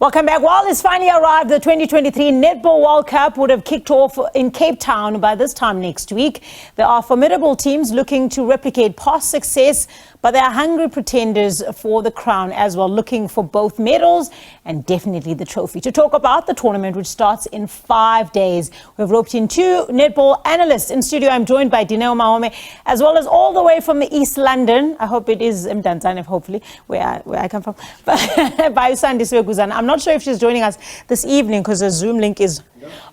Welcome back. Well, it's finally arrived. The 2023 Netball World Cup would have kicked off in Cape Town by this time next week. There are formidable teams looking to replicate past success, but there are hungry pretenders for the crown as well, looking for both medals and definitely the trophy. To talk about the tournament, which starts in 5 days, we've roped in two netball analysts. In studio, I'm joined by Dineo Mahome, as well as all the way from the East London. I hope it is Mdantsane, hopefully, where I come from. By Sandisiwe Guzana. I'm not sure if she's joining us this evening because the Zoom link is...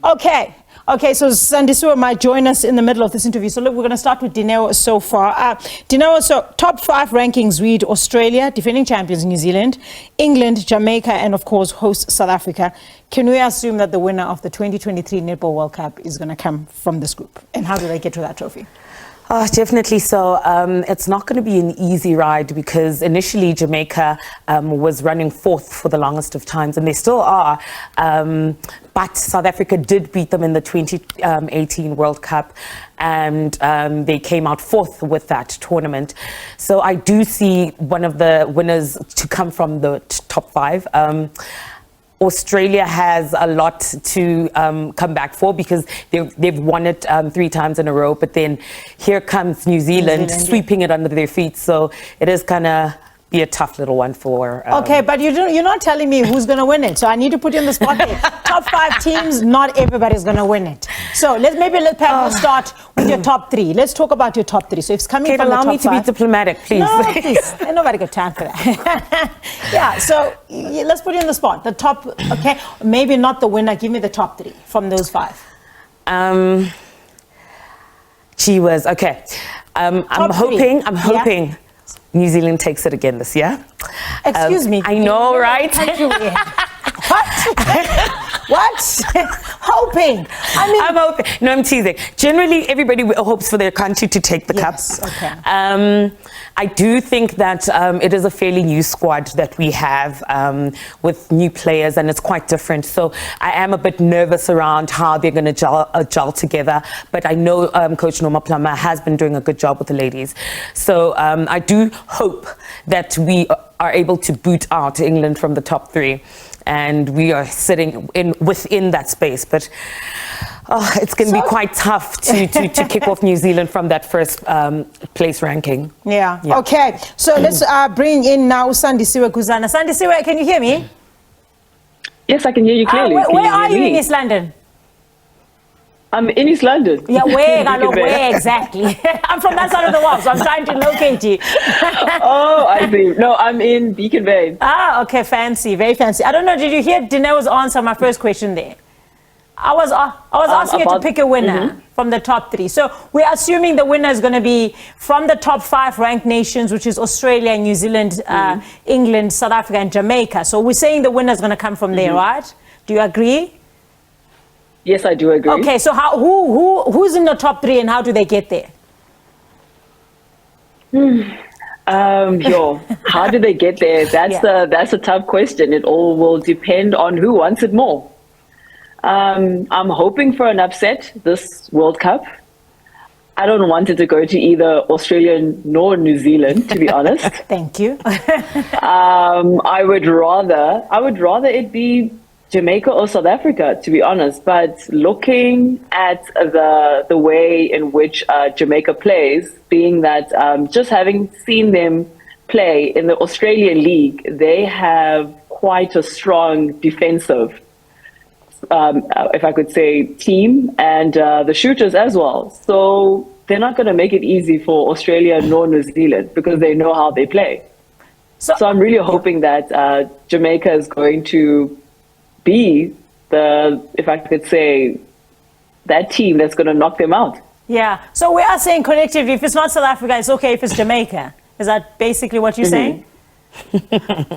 Okay, so Sandisiwe might join us in the middle of this interview. So look, we're going to start with Dineo so far. Dineo, so top 5 rankings read Australia, defending champions New Zealand, England, Jamaica, and of course host South Africa. Can we assume that the winner of the 2023 Netball World Cup is going to come from this group? And how do they get to that trophy? Oh, definitely so. It's not going to be an easy ride because initially Jamaica was running fourth for the longest of times, and they still are. But South Africa did beat them in the 2018 World Cup, and they came out fourth with that tournament. So I do see one of the winners to come from the top 5. Australia has a lot to come back for because they've won it 3 times in a row, but then here comes New Zealand sweeping it under their feet. So it is going to be a tough little one for... Okay, but you're not telling me who's going to win it. So I need to put you on the spot there. Top 5 teams, not everybody's going to win it. So let's start with your top 3. Let's talk about your top 3. So if it's coming from the top 5... allow me to be diplomatic, please. No, please. Ain't nobody got time for that. Yeah, so let's put you on the spot. The top, okay, maybe not the winner. Give me the top 3 from those 5. Gee whiz, okay. I'm hoping... Yeah. New Zealand takes it again this year. Excuse me. I know, right? What? Hoping. I'm hoping. No, I'm teasing. Generally, everybody hopes for their country to take the cup. Okay. I do think that it is a fairly new squad that we have with new players, and it's quite different. So I am a bit nervous around how they're going to gel together. But I know Coach Norma Plummer has been doing a good job with the ladies. So I do hope that we are able to boot out England from the top 3. And we are sitting within that space, but it's going to be quite tough to kick off New Zealand from that first place ranking. Yeah. Okay, so let's bring in now Sandisiwe Guzana. Sandisiwe, can you hear me? Yes, I can hear you clearly. Where are you in East London? I'm in East London. Yeah, where exactly? I'm from that side of the world, so I'm trying to locate you. Oh, I see. No, I'm in Beacon Bay. Ah, okay, fancy, very fancy. I don't know, did you hear Dineo's answer my first question there? I was asking you to pick a winner from the top 3. So we're assuming the winner is going to be from the top 5 ranked nations, which is Australia, New Zealand, England, South Africa, and Jamaica. So we're saying the winner is going to come from there, right? Do you agree? Yes, I do agree. Okay, so who's in the top 3 and how do they get there? How do they get there? That's a tough question. It all will depend on who wants it more. I'm hoping for an upset this World Cup. I don't want it to go to either Australia nor New Zealand, to be honest. Thank you. I would rather it be Jamaica or South Africa, to be honest. But looking at the way in which Jamaica plays, being that just having seen them play in the Australian League, they have quite a strong defensive, if I could say, team, and the shooters as well. So they're not going to make it easy for Australia nor New Zealand because they know how they play. So I'm really hoping that Jamaica is going to be if I could say, that team that's going to knock them out. Yeah. So we are saying collectively, if it's not South Africa, it's okay if it's Jamaica. Is that basically what you're saying?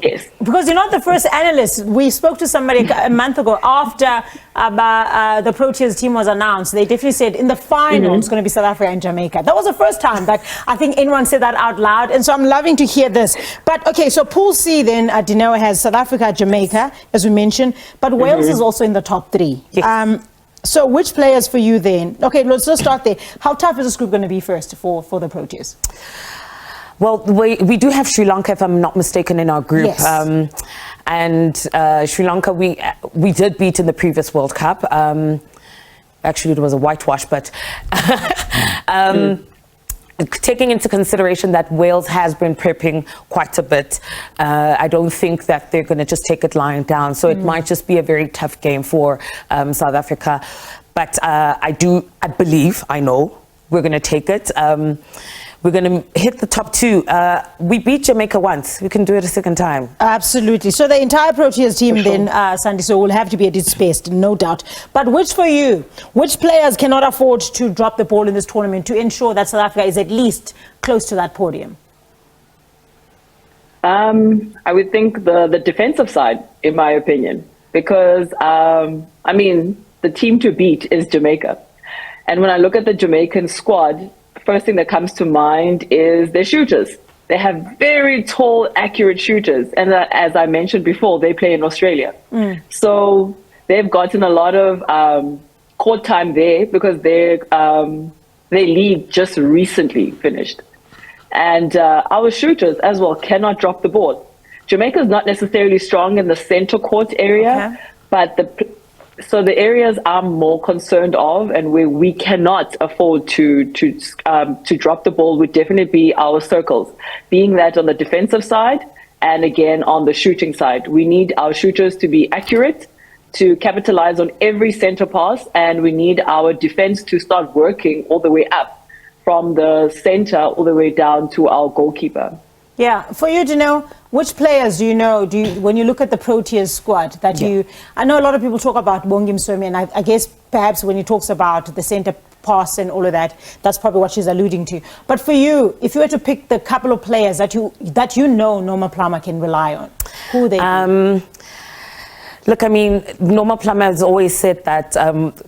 Yes. Because you're not the first analyst. We spoke to somebody a month ago after the Proteas team was announced. They definitely said in the final it's going to be South Africa and Jamaica. That was the first time that I think anyone said that out loud. And so I'm loving to hear this. But okay, so Pool C then, Dineo has South Africa, Jamaica, as we mentioned. But Wales is also in the top 3. Yes. So which players for you then? Okay, let's just start there. How tough is this group going to be first for the Proteas? Well, we do have Sri Lanka, if I'm not mistaken, in our group. Yes. And Sri Lanka, we did beat in the previous World Cup. Actually, it was a whitewash, but taking into consideration that Wales has been prepping quite a bit, I don't think that they're going to just take it lying down. So it might just be a very tough game for South Africa. But I believe, I know, we're going to take it. We're going to hit the top two. We beat Jamaica once. We can do it a second time. Absolutely. So the entire Proteas team then, Sandy, so will have to be at its best, no doubt. But which players cannot afford to drop the ball in this tournament to ensure that South Africa is at least close to that podium? I would think the defensive side, in my opinion, because, I mean, the team to beat is Jamaica. And when I look at the Jamaican squad, first thing that comes to mind is their shooters. They have very tall, accurate shooters. And as I mentioned before, they play in Australia. So they've gotten a lot of court time there because their league just recently finished. And our shooters as well cannot drop the ball. Jamaica is not necessarily strong in the center court area, but so the areas I'm more concerned of and where we cannot afford to drop the ball would definitely be our circles, being that on the defensive side and again on the shooting side. We need our shooters to be accurate, to capitalize on every center pass, and we need our defense to start working all the way up from the center all the way down to our goalkeeper. Yeah, for you to know, which players do you know, when you look at the Proteas squad, that I know a lot of people talk about Bongi Msomi, and I guess perhaps when he talks about the centre pass and all of that, that's probably what she's alluding to. But for you, if you were to pick the couple of players that you know Norma Plummer can rely on, who would they be? Look, I mean, Norma Plummer has always said that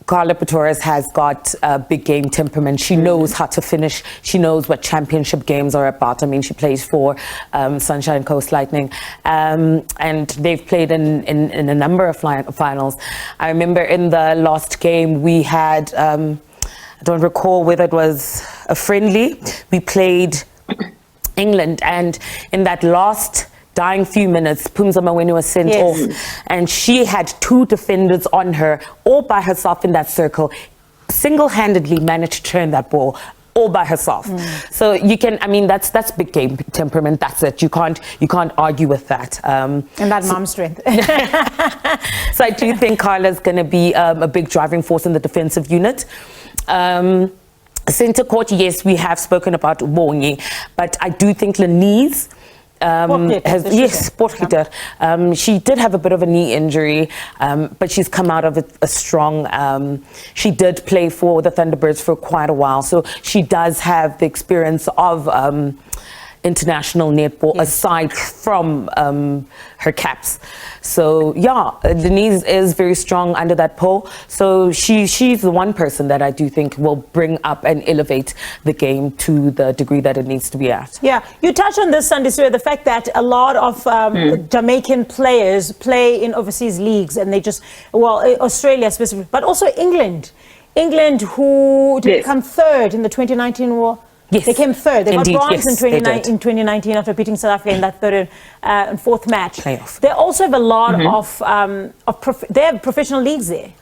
Carla Pretorius has got a big game temperament. She knows how to finish. She knows what championship games are about. I mean, she plays for Sunshine Coast Lightning. And they've played in a number of finals. I remember in the last game we had, I don't recall whether it was a friendly, we played England. And in that last dying few minutes, Phumza Maweni was sent off, and she had two defenders on her, all by herself in that circle, single-handedly managed to turn that ball all by herself. So you can, I mean, that's big game temperament. That's it. You can't argue with that. And that mom strength. So I do think Carla's going to be a big driving force in the defensive unit. Centre court, yes, we have spoken about Bongi, but I do think Lenise she did have a bit of a knee injury, but she's come out of it a strong. She did play for the Thunderbirds for quite a while, so she does have the experience of international netball aside from her caps. So yeah, Denise is very strong under that pole. So she's the one person that I do think will bring up and elevate the game to the degree that it needs to be at. Yeah, you touched on this, Sandy, the fact that a lot of Jamaican players play in overseas leagues, and they just, Australia specifically, but also England, who did come third in the 2019 World. Yes. They came third. They Indeed, got bronze yes, in 2019 after beating South Africa in that third and fourth match. Playoff. They also have a lot of they have professional leagues there.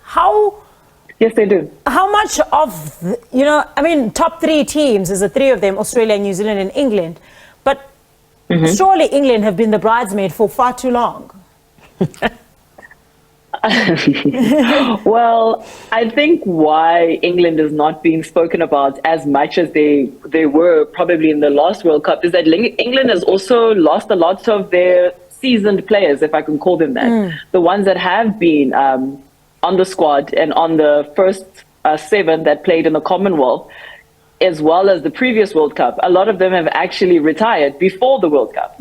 Yes, they do. How much of, I mean, top three teams is the three of them, Australia, New Zealand and England. But surely England have been the bridesmaid for far too long. Well, I think why England is not being spoken about as much as they were probably in the last World Cup is that England has also lost a lot of their seasoned players, if I can call them that. The ones that have been on the squad and on the first 7 that played in the Commonwealth, as well as the previous World Cup. A lot of them have actually retired before the World Cup,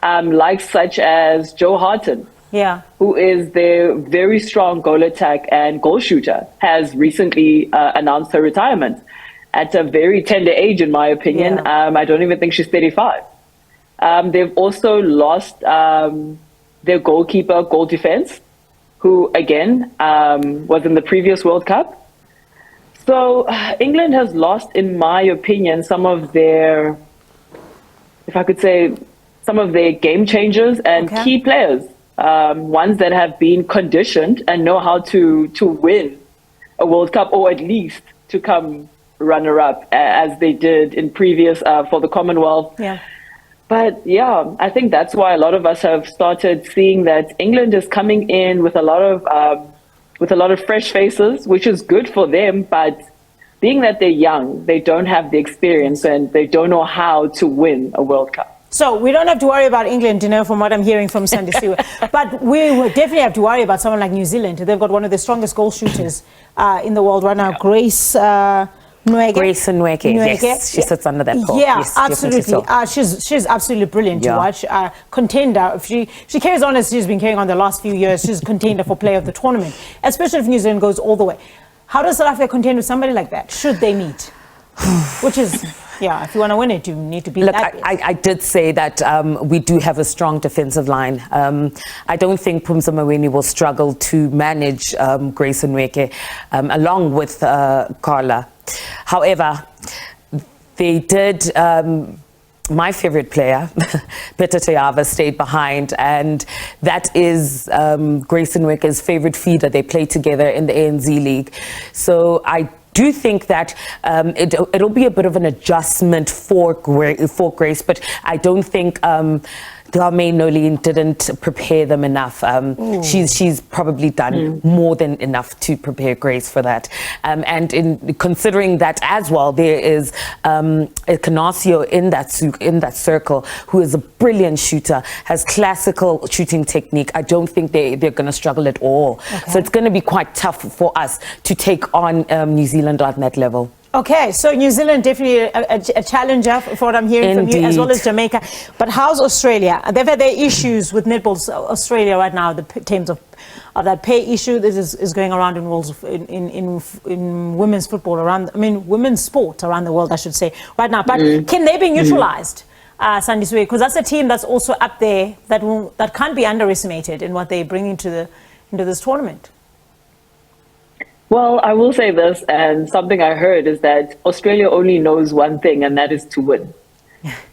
like such as Joe Harton. Who is their very strong goal attack and goal shooter, has recently announced her retirement at a very tender age, in my opinion. I don't even think she's 35. They've also lost their goalkeeper, goal defense, who again was in the previous World Cup. So England has lost, in my opinion, some of their if I could say, some of their game changers and key players, ones that have been conditioned and know how to win a World Cup, or at least to come runner-up, as they did in previous for the Commonwealth. Yeah. But yeah, I think that's why a lot of us have started seeing that England is coming in with a lot of fresh faces, which is good for them. But being that they're young, they don't have the experience and they don't know how to win a World Cup. So we don't have to worry about England, from what I'm hearing from Sandy Stewart. But we will definitely have to worry about someone like New Zealand. They've got one of the strongest goal shooters in the world right now, Grace Nweke. Grace Nweke, yes, she sits under that pole. Yeah, yes, absolutely. So. She's absolutely brilliant to watch. Contender. If she carries on as she's been carrying on the last few years, she's contender for player of the tournament, especially if New Zealand goes all the way. How does South Africa contend with somebody like that, should they meet? Which is, if you want to win it, you need to be that. Look, I did say that we do have a strong defensive line. I don't think Phumza Maweni will struggle to manage Grace Nweke along with Carla. However, they did... my favorite player, Peter Tayava, stayed behind, and that is Grace Nweke's favorite feeder. They play together in the ANZ League. So I do think that it'll be a bit of an adjustment for Grace, but I don't think Dame Nolene didn't prepare them enough. She's probably done more than enough to prepare Grace for that. And in considering that as well, there is Canasio in that circle, who is a brilliant shooter, has classical shooting technique. I don't think they're going to struggle at all. So it's going to be quite tough for us to take on New Zealand on that level. Okay, so New Zealand definitely a challenger for what I'm hearing from you, as well as Jamaica. But how's Australia? They've had their issues with Netball Australia right now, the terms of that pay issue that is going around in women's football women's sport around the world, I should say, right now. But can they be neutralized, Sandy Sue? Because that's a team that's also up there that can't be underestimated in what they bring into this tournament. Well, I will say this, and something I heard is that Australia only knows one thing, and that is to win.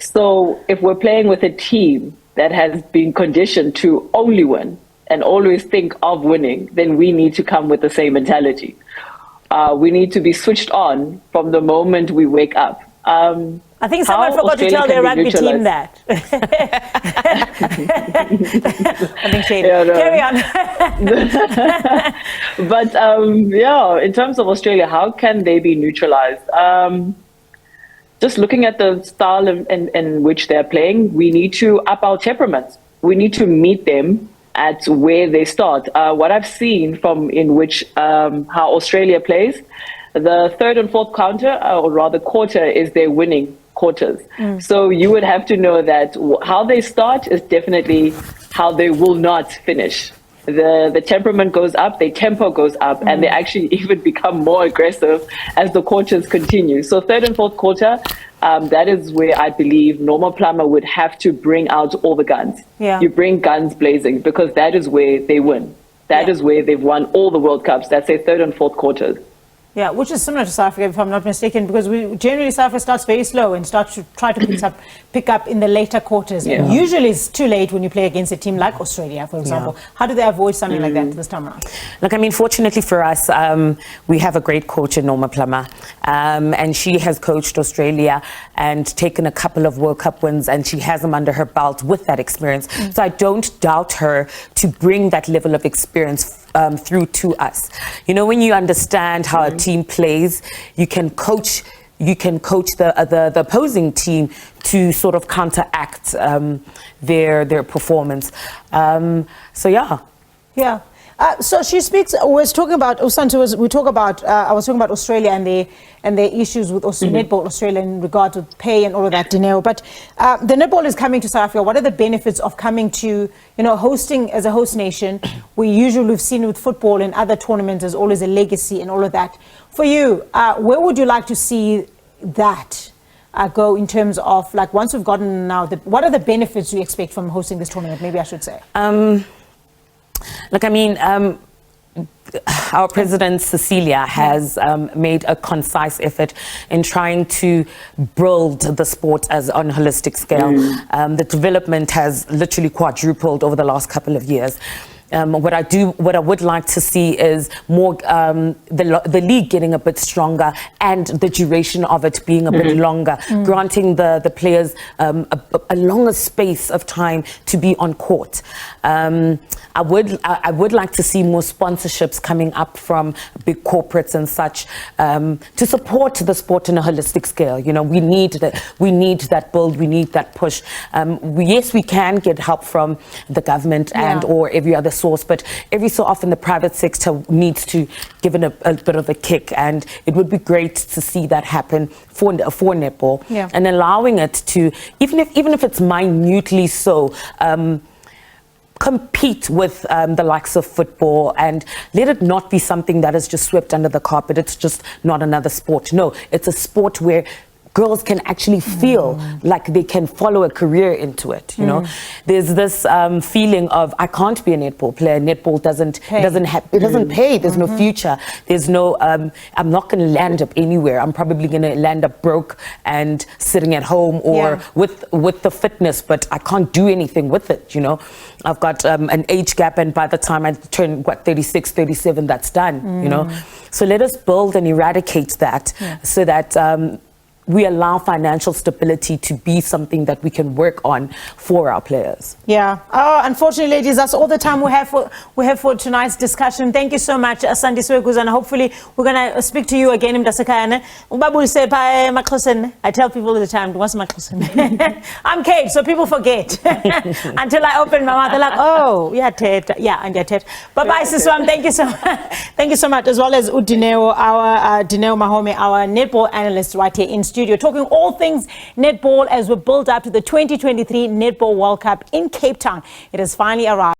So if we're playing with a team that has been conditioned to only win and always think of winning, then we need to come with the same mentality. We need to be switched on from the moment we wake up. I think someone forgot to tell their rugby team that. I think shady. Carry on. But in terms of Australia, how can they be neutralized? Just looking at the style in which they're playing, we need to up our temperaments. We need to meet them at where they start. What I've seen from how Australia plays, the third and fourth quarter is their winning quarters. So you would have to know that how they start is definitely how they will not finish. The temperament goes up, their tempo goes up, and they actually even become more aggressive as the quarters continue. So third and fourth quarter, that is where I believe Norma Plummer would have to bring out all the guns. You bring guns blazing, because that is where they win. That is where they've won all the World Cups. That's their third and fourth quarters. Yeah, which is similar to South Africa, if I'm not mistaken, because generally South Africa starts very slow and starts to try to pick up in the later quarters. And usually it's too late when you play against a team like Australia, for example. How do they avoid something like that this time around? Look, fortunately for us, we have a great coach in Norma Plummer, and she has coached Australia and taken a couple of World Cup wins, and she has them under her belt with that experience. So I don't doubt her to bring that level of experience through to us. When you understand how a team plays, you can coach the opposing team to sort of counteract their performance. So she speaks. I was talking about Australia and their issues with Netball Australia in regard to pay and all of that, Dineo. But the netball is coming to South Africa. What are the benefits of coming to, hosting as a host nation? We've seen with football and other tournaments, there's always a legacy and all of that. For you, where would you like to see that go in terms of, like, once we've gotten now, what are the benefits you expect from hosting this tournament? Maybe I should say. Look, our president Cecilia has made a concise effort in trying to build the sport as on a holistic scale. The development has literally quadrupled over the last couple of years. What I would like to see is more the league getting a bit stronger and the duration of it being a bit longer, granting the players a longer space of time to be on court. I would like to see more sponsorships coming up from big corporates and such to support the sport in a holistic scale. You know, we need that build, we need that push. Yes, we can get help from the government and or every other source, but every so often the private sector needs to give it a bit of a kick, and it would be great to see that happen for netball and allowing it to, even if it's minutely so, compete with the likes of football, and let it not be something that is just swept under the carpet. It's just not another sport. No, it's a sport where girls can actually feel like they can follow a career into it. You know, there's this feeling of I can't be a netball player. Netball doesn't pay. There's no future. There's no. I'm not going to land up anywhere. I'm probably going to land up broke and sitting at home or with the fitness, but I can't do anything with it. You know, I've got an age gap, and by the time I turn 36, 37, that's done. You know, so let us build and eradicate that so that. We allow financial stability to be something that we can work on for our players. Yeah. Oh, unfortunately, ladies, that's all the time we have for tonight's discussion. Thank you so much, Sandy Swekuz, and hopefully we're gonna speak to you again in Mdasakane. I tell people all the time, what's Makhosen? I'm Kate, so people forget. Until I open my mouth, they're like, oh, yeah, Ted. Yeah, and yeah, Ted. Bye-bye, Siswam. Thank you so much. Thank you so much, as well as Udineo, our Dineo Mahome, our netball analyst right here in studio, talking all things netball as we build up to the 2023 Netball World Cup in Cape Town. It has finally arrived.